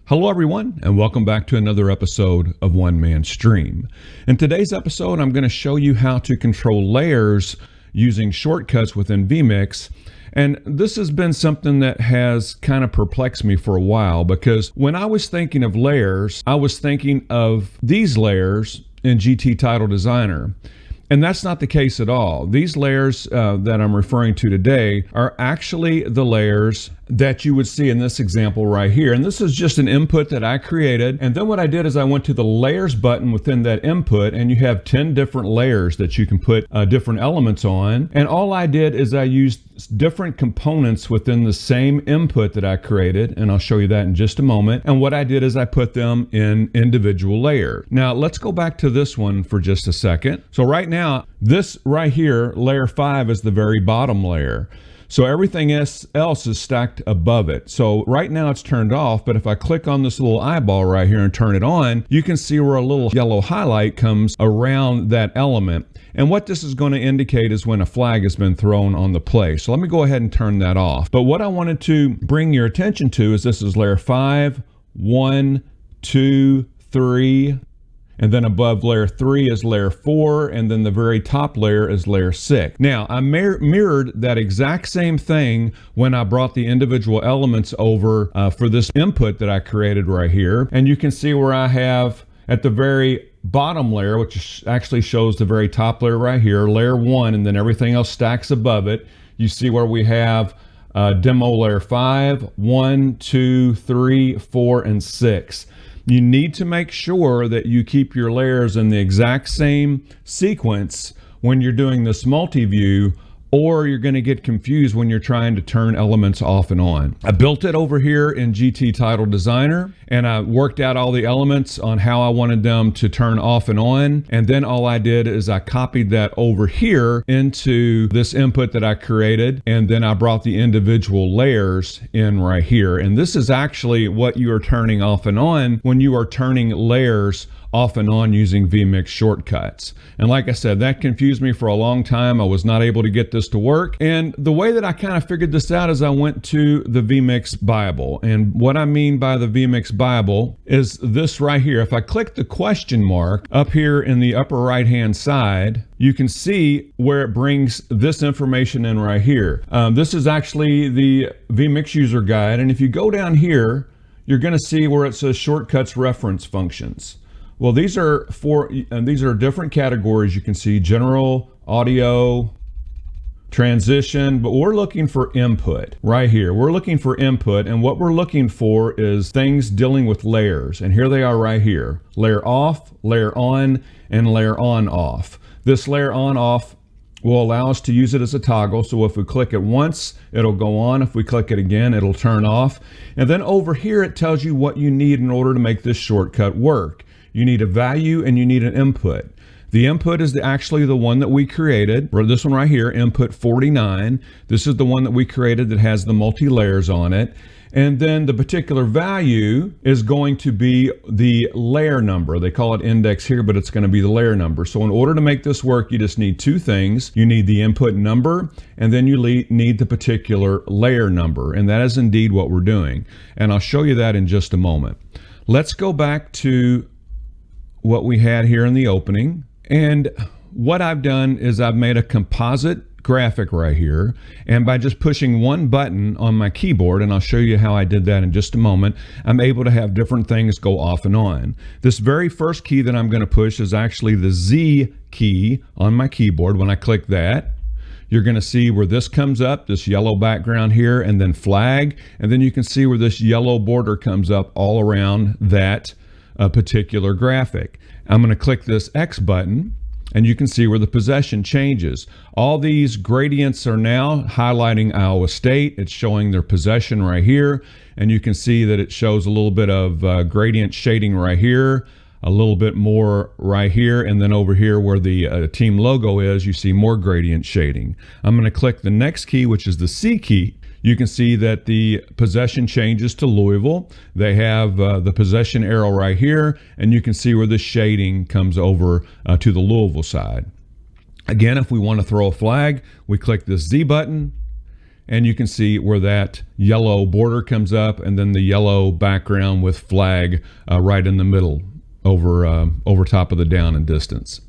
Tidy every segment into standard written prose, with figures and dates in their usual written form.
Hello everyone, and welcome back to another episode of One Man Stream. In today's episode, I'm going to show you how to control layers using shortcuts within vMix. And this has been something that has kind of perplexed me for a while, because when I was thinking of layers, I was thinking of these layers in GT Title Designer. And that's not the case at all. These layers that I'm referring to today are actually the layers that you would see in this example right here. And this is just an input that I created. And then what I did is I went to the layers button within that input, and you have 10 different layers that you can put different elements on. And all I did is I used different components within the same input that I created. And I'll show you that in just a moment. And what I did is I put them in individual layers. Now let's go back to this one for just a second. So right now, this right here, layer 5, is the very bottom layer. So everything else is stacked above it. So right now it's turned off, but if I click on this little eyeball right here and turn it on, you can see where a little yellow highlight comes around that element. And what this is going to indicate is when a flag has been thrown on the play. So let me go ahead and turn that off. But what I wanted to bring your attention to is this is layer 5, 1, 2, 3. And then above layer 3 is layer 4, and then the very top layer is layer 6. Now, I mirrored that exact same thing when I brought the individual elements over for this input that I created right here. And you can see where I have at the very bottom layer, which actually shows the very top layer right here, layer 1, and then everything else stacks above it. You see where we have demo layer 5, 1, 2, 3, 4, and 6. You need to make sure that you keep your layers in the exact same sequence when you're doing this multi-view, or you're going to get confused when you're trying to turn elements off and on. I built it over here in GT Title Designer, and I worked out all the elements on how I wanted them to turn off and on. And then all I did is I copied that over here into this input that I created, and then I brought the individual layers in right here. And this is actually what you are turning off and on when you are turning layers off and on using vMix shortcuts. And like I said, that confused me for a long time. I was not able to get this to work. And the way that I kind of figured this out is I went to the vMix Bible. And what I mean by the vMix Bible is this right here. If I click the question mark up here in the upper right hand side, you can see where it brings this information in right here. This is actually the vMix user guide. And if you go down here, you're going to see where it says shortcuts reference functions. Well, these are different categories. You can see general, audio, transition, but we're looking for input right here. We're looking for input, and what we're looking for is things dealing with layers. And here they are right here. Layer off, layer on, and layer on off. This layer on off will allow us to use it as a toggle. So if we click it once, it'll go on. If we click it again, it'll turn off. And then over here, it tells you what you need in order to make this shortcut work. You need a value and you need an input. The input is actually the one that we created, or this one right here, input 49. This is the one that we created that has the multi-layers on it. And then the particular value is going to be the layer number. They call it index here, but it's going to be the layer number. So in order to make this work, you just need two things. You need the input number, and then you need the particular layer number. And that is indeed what we're doing. And I'll show you that in just a moment. Let's go back to what we had here in the opening. And what I've done is I've made a composite graphic right here. And by just pushing one button on my keyboard, and I'll show you how I did that in just a moment, I'm able to have different things go off and on. This very first key that I'm going to push is actually the Z key on my keyboard. When I click that, you're going to see where this comes up, this yellow background here, and then flag. And then you can see where this yellow border comes up all around that particular graphic. I'm going to click this X button, and you can see where the possession changes. All these gradients are now highlighting Iowa State. It's showing their possession right here, and you can see that it shows a little bit of gradient shading right here, a little bit more right here, and then over here where the team logo is, you see more gradient shading. I'm going to click the next key, which is the C key. You can see that the possession changes to Louisville. They have the possession arrow right here, and you can see where the shading comes over to the Louisville side. Again, if we want to throw a flag, we click this Z button, and you can see where that yellow border comes up and then the yellow background with flag right in the middle over top of the down and distance.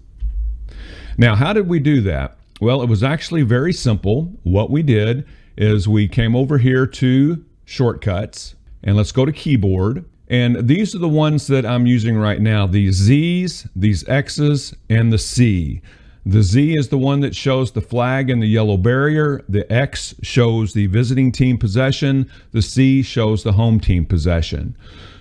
Now, how did we do that? Well, it was actually very simple. What we did is we came over here to shortcuts, and let's go to keyboard. And these are the ones that I'm using right now, these Z's, these X's, and the C. The Z is the one that shows the flag and the yellow barrier. The X shows the visiting team possession. The C shows the home team possession.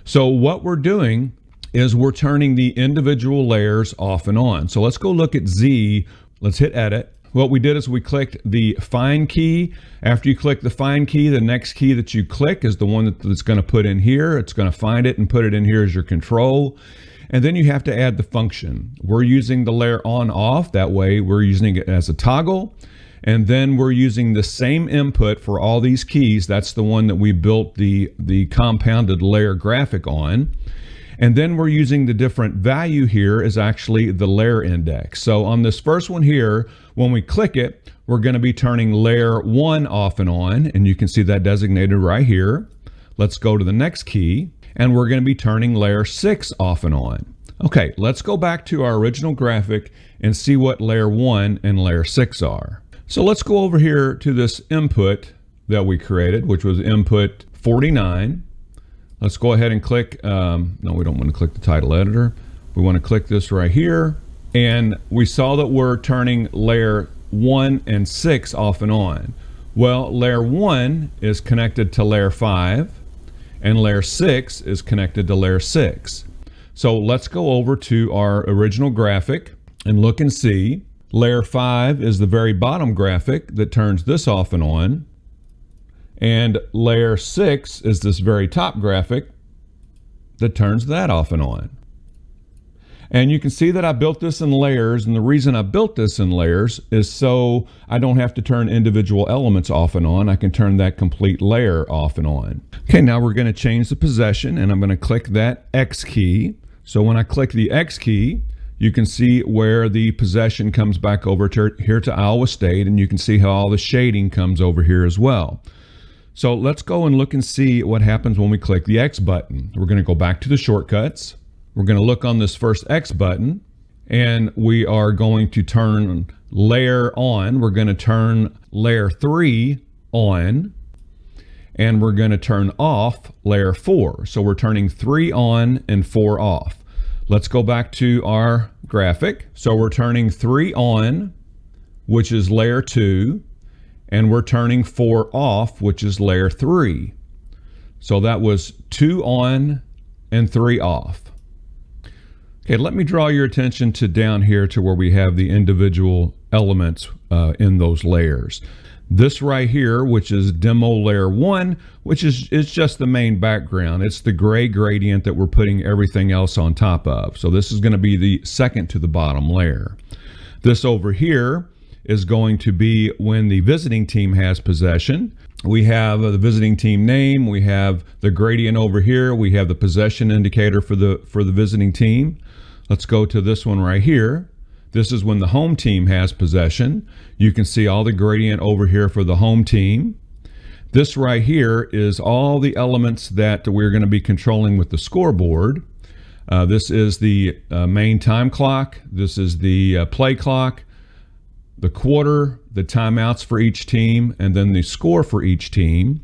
So what we're doing is we're turning the individual layers off and on. So let's go look at Z. Let's hit edit. What we did is we clicked the find key. After you click the find key, the next key that you click is the one that's going to put in here. It's going to find it and put it in here as your control. And then you have to add the function. We're using the layer on off. That way we're using it as a toggle. And then we're using the same input for all these keys. That's the one that we built the compounded layer graphic on. And then we're using the different value here is actually the layer index. So on this first one here, when we click it, we're going to be turning layer 1 off and on, and you can see that designated right here. Let's go to the next key, and we're going to be turning layer 6 off and on. Okay, let's go back to our original graphic and see what layer 1 and layer 6 are. So let's go over here to this input that we created, which was input 49. Let's go ahead and click, no, we don't want to click the title editor. We want to click this right here. And we saw that we're turning layer 1 and 6 off and on. Well, layer 1 is connected to layer 5, and layer 6 is connected to layer 6. So let's go over to our original graphic and look and see. Layer 5 is the very bottom graphic that turns this off and on. And layer 6 is this very top graphic that turns that off and on. And you can see that I built this in layers, and the reason I built this in layers is so I don't have to turn individual elements off and on. I can turn that complete layer off and on. Okay, now we're going to change the possession, and I'm going to click that X key. So when I click the X key, you can see where the possession comes back over to here to Iowa State, and you can see how all the shading comes over here as well. So let's go and look and see what happens when we click the X button. We're going to go back to the shortcuts. We're going to look on this first X button, and we are going to turn layer on. We're going to turn layer 3 on, and we're going to turn off layer 4. So we're turning 3 on and 4 off. Let's go back to our graphic. So we're turning 3 on, which is layer 2. And we're turning 4 off, which is layer 3. So that was 2 on and 3 off. Okay, let me draw your attention to down here to where we have the individual elements in those layers. This right here, which is demo layer 1, which is just the main background. It's the gray gradient that we're putting everything else on top of. So this is going to be the second to the bottom layer. This over here is going to be when the visiting team has possession. We have the visiting team name, we have the gradient over here, we have the possession indicator for the visiting team. Let's go to this one right here. This is when the home team has possession. You can see all the gradient over here for the home team. This right here is all the elements that we're going to be controlling with the scoreboard. This is the main time clock. This is the play clock, the quarter, the timeouts for each team, and then the score for each team.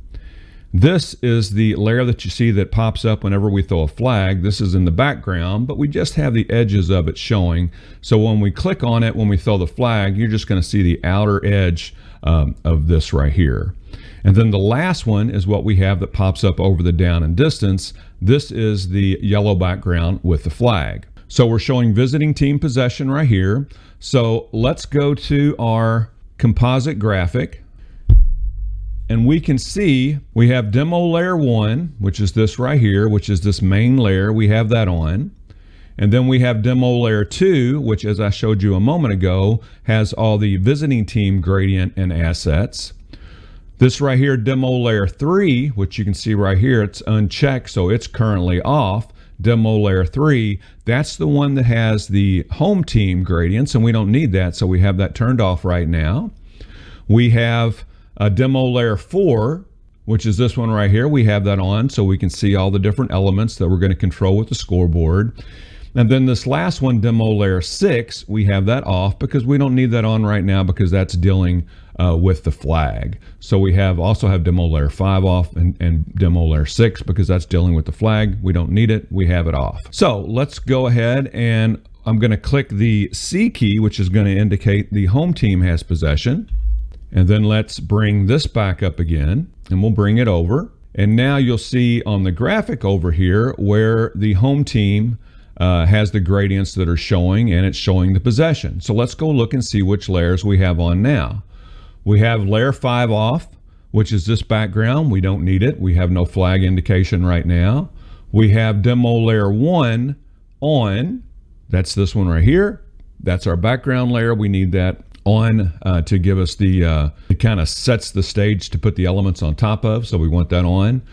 This is the layer that you see that pops up whenever we throw a flag. This is in the background, but we just have the edges of it showing. So when we click on it, when we throw the flag, you're just going to see the outer edge of this right here. And then the last one is what we have that pops up over the down and distance. This is the yellow background with the flag. So we're showing visiting team possession right here. So let's go to our composite graphic, and we can see we have demo layer 1, which is this right here, which is this main layer. We have that on. And then we have demo layer 2, which, as I showed you a moment ago, has all the visiting team gradient and assets. This right here, demo layer 3, which you can see right here, it's unchecked, so it's currently off. Demo layer 3, that's the one that has the home team gradients, and we don't need that, so we have that turned off right now. We have demo layer 4, which is this one right here. We have that on so we can see all the different elements that we're going to control with the scoreboard. And then this last one, demo layer 6, we have that off because we don't need that on right now because that's dealing with the flag. So we also have demo layer 5 off and demo layer 6 because that's dealing with the flag. We don't need it. We have it off. So let's go ahead and I'm going to click the C key, which is going to indicate the home team has possession. And then let's bring this back up again and we'll bring it over. And now you'll see on the graphic over here where the home team has the gradients that are showing, and it's showing the possession. So let's go look and see which layers we have on now. We have layer 5 off, which is this background. We don't need it. We have no flag indication right now. We have demo layer 1 on. That's this one right here. That's our background layer. We need that on to give us it kind of sets the stage to put the elements on top of, so we want that on.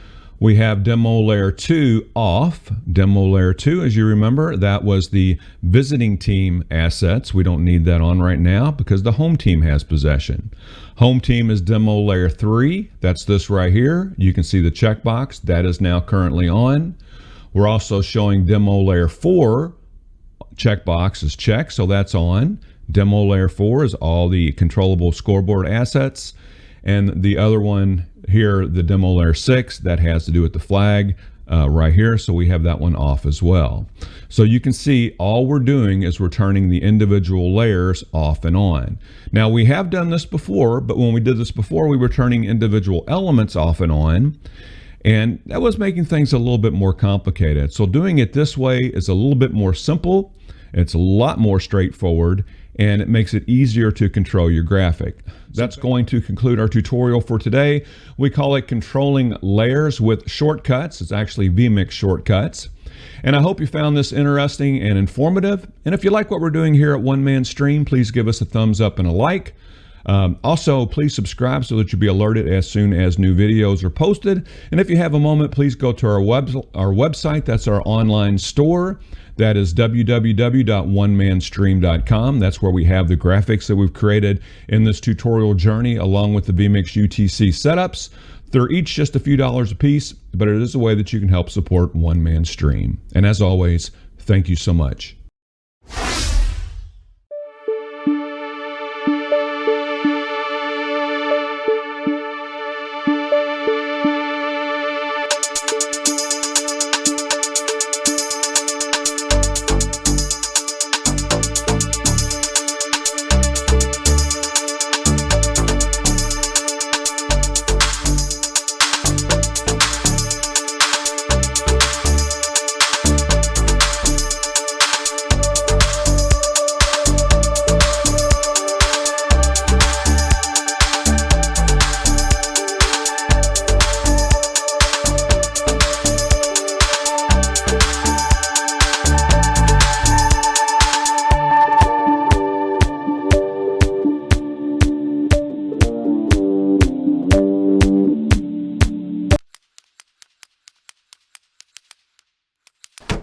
We have demo layer 2 off. Demo layer 2, as you remember, that was the visiting team assets. We don't need that on right now because the home team has possession. Home team is demo layer 3. That's this right here. You can see the checkbox. That is now currently on. We're also showing demo layer 4. Checkbox is checked, so that's on. Demo layer 4 is all the controllable scoreboard assets. And the other one here, the demo layer 6, that has to do with the flag right here. So we have that one off as well. So you can see all we're doing is we're turning the individual layers off and on. Now we have done this before, but when we did this before, we were turning individual elements off and on. And that was making things a little bit more complicated. So doing it this way is a little bit more simple. It's a lot more straightforward, and it makes it easier to control your graphic. That's going to conclude our tutorial for today. We call it controlling layers with shortcuts. It's actually vMix shortcuts. And I hope you found this interesting and informative. And if you like what we're doing here at One Man Stream, please give us a thumbs up and a like. Also, please subscribe so that you'll be alerted as soon as new videos are posted. And if you have a moment, please go to our website. That's our online store. That is www.onemanstream.com. That's where we have the graphics that we've created in this tutorial journey, along with the vMix UTC setups. They're each just a few dollars a piece, but it is a way that you can help support One Man Stream. And as always, thank you so much.